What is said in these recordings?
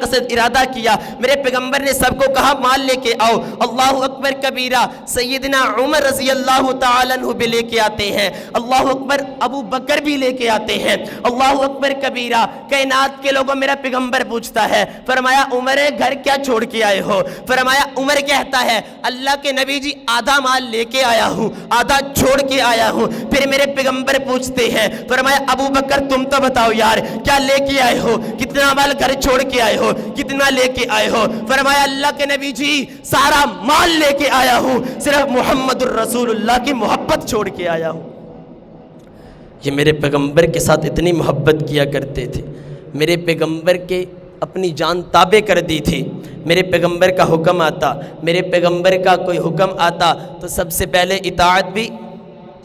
قصد ارادہ کیا، میرے پیغمبر نے سب کو کہا مال لے کے آؤ، اللہ اکبر کبیرہ، سیدنا عمر رضی اللہ تعالیٰ عنہ بھی لے کے آتے ہیں، اللہ اکبر ابو بکر بھی لے کے آتے ہیں، اللہ اکبر کبیرہ۔ کائنات کے لوگوں میرا پیغمبر پوچھتا ہے، فرمایا عمر گھر کیا چھوڑ کے آئے ہو؟ فرمایا عمر کہتا ہے اللہ کے نبی جی آدھا مال لے کے آیا ہوں، آدھا چھوڑ کے آیا ہوں۔ پھر میرے پیغمبر پوچھتے ہیں، فرمایا ابو بکر تم تو بتاؤ یار کیا لے کے آئے ہو، کتنا مال گھر چھوڑ کے آئے ہو، کتنا لے کے آئے ہو؟ فرمایا اللہ کے نبی جی سارا مال لے کے آیا ہوں، صرف محمد الرسول اللہ کی محبت چھوڑ کے آیا ہوں۔ یہ میرے پیغمبر کے ساتھ اتنی محبت کیا کرتے تھے، میرے پیغمبر کے اپنی جان تابع کر دی تھی۔ میرے پیغمبر کا حکم آتا، میرے پیغمبر کا کوئی حکم آتا تو سب سے پہلے اطاعت بھی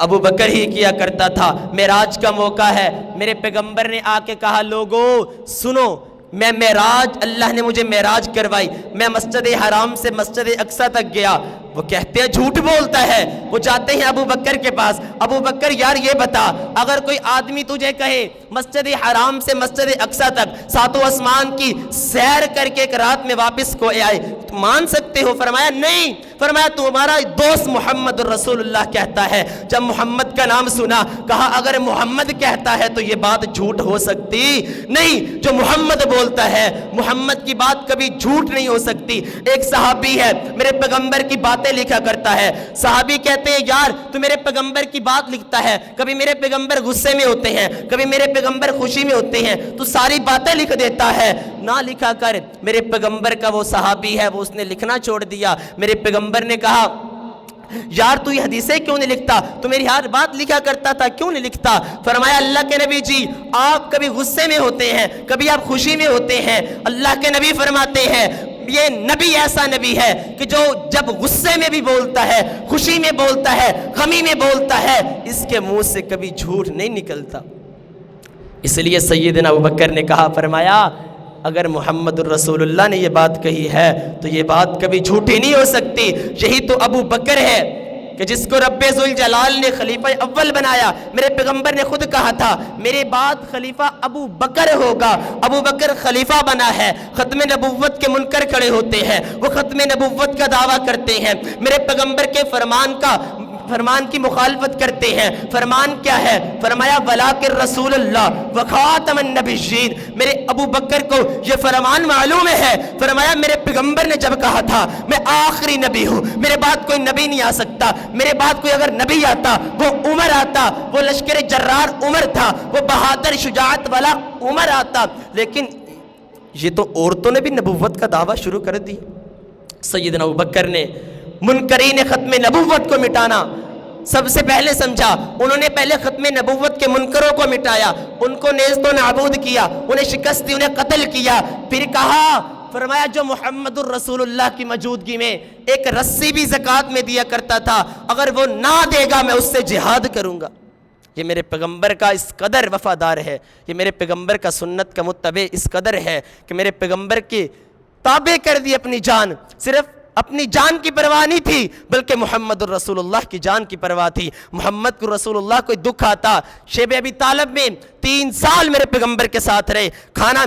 ابو بکر ہی کیا کرتا تھا۔ معراج کا موقع ہے، میرے پیغمبر نے آ کے کہا لوگو سنو، میں معراج، اللہ نے مجھے معراج کروائی، میں مسجد حرام سے مسجد اقصی تک گیا۔ وہ کہتے ہیں جھوٹ بولتا ہے، وہ جاتے ہیں ابو بکر کے پاس، ابو بکر یار یہ بتا اگر کوئی آدمی تجھے کہے مسجد حرام سے مسجد اقصی تک ساتوں آسمان کی سیر کر کے ایک رات میں واپس کو آئے تو مان سکتے ہو؟ فرمایا نہیں۔ فرمایا تمہارا دوست محمد الرسول اللہ کہتا ہے۔ جب محمد کا نام سنا کہا اگر محمد کہتا ہے تو یہ بات جھوٹ ہو سکتی نہیں، جو محمد بولتا ہے محمد کی بات کبھی جھوٹ نہیں ہو سکتی۔ ایک صحابی ہے میرے پیغمبر کی باتیں لکھا کرتا ہے، صحابی کہتے ہیں یار تو میرے پیغمبر کی بات لکھتا ہے، کبھی میرے پیغمبر غصے میں ہوتے ہیں، کبھی میرے پیغمبر خوشی میں ہوتے ہیں، تو ساری باتیں لکھ دیتا ہے، نہ لکھا کر۔ میرے پیغمبر کا وہ صحابی ہے وہ اس نے لکھنا چھوڑ دیا۔ میرے پیغمبر نے کہا یار تو یہ حدیثیں کیوں نہیں لکھتا، تو میری ہر بات لکھا کرتا تھا، کیوں نہیں لکھتا؟ فرمایا اللہ کے نبی جی آپ کبھی غصے میں ہوتے ہیں، کبھی آپ خوشی میں ہوتے ہیں۔ اللہ کے نبی فرماتے ہیں یہ نبی ایسا نبی ہے کہ جو جب غصے میں بھی بولتا ہے، خوشی میں بولتا ہے، غمی میں بولتا ہے، اس کے منہ سے کبھی جھوٹ نہیں نکلتا۔ اس لیے سیدنا ابوبکر نے کہا، فرمایا اگر محمد الرسول اللہ نے یہ بات کہی ہے تو یہ بات کبھی جھوٹی نہیں ہو سکتی۔ یہی تو ابو بکر ہے کہ جس کو رب ذوالجلال نے خلیفہ اول بنایا۔ میرے پیغمبر نے خود کہا تھا میرے بعد خلیفہ ابو بکر ہوگا۔ ابو بکر خلیفہ بنا ہے، ختم نبوت کے منکر کھڑے ہوتے ہیں، وہ ختم نبوت کا دعویٰ کرتے ہیں، میرے پیغمبر کے فرمان کی مخالفت کرتے ہیں۔ فرمان کیا ہے؟ فرمایا ولاکن رسول اللہ وخاتم النبیین۔ میرے ابو بکر کو یہ فرمان معلوم ہے۔ فرمایا میرے پیغمبر نے جب کہا تھا میں آخری نبی ہوں، میرے بعد کوئی نبی نہیں آ سکتا، میرے بعد کوئی اگر نبی آتا وہ عمر آتا، وہ لشکر جرار عمر تھا، وہ بہادر شجاعت والا عمر آتا، لیکن یہ تو عورتوں نے بھی نبوت کا دعویٰ شروع کر دی۔ سیدنا ابوبکر نے منکرین ختم نبوت کو مٹانا سب سے پہلے سمجھا، انہوں نے پہلے ختم نبوت کے منکروں کو مٹایا، ان کو نیست و نابود کیا، انہیں شکست دی، انہیں قتل کیا، پھر کہا فرمایا جو محمد الرسول اللہ کی موجودگی میں ایک رسی بھی زکوٰۃ میں دیا کرتا تھا اگر وہ نہ دے گا میں اس سے جہاد کروں گا۔ یہ میرے پیغمبر کا اس قدر وفادار ہے، یہ میرے پیغمبر کا سنت کا متبع اس قدر ہے کہ میرے پیغمبر کے تابع کر دی اپنی جان، صرف اپنی جان کی پرواہ نہیں تھی بلکہ محمد الرسول اللہ کی جان کی پرواہ تھی۔ محمد کو رسول اللہ کوئی دکھ آتا، شیب ابی طالب میں 3 سال میرے پیغمبر کے ساتھ رہے، کھانا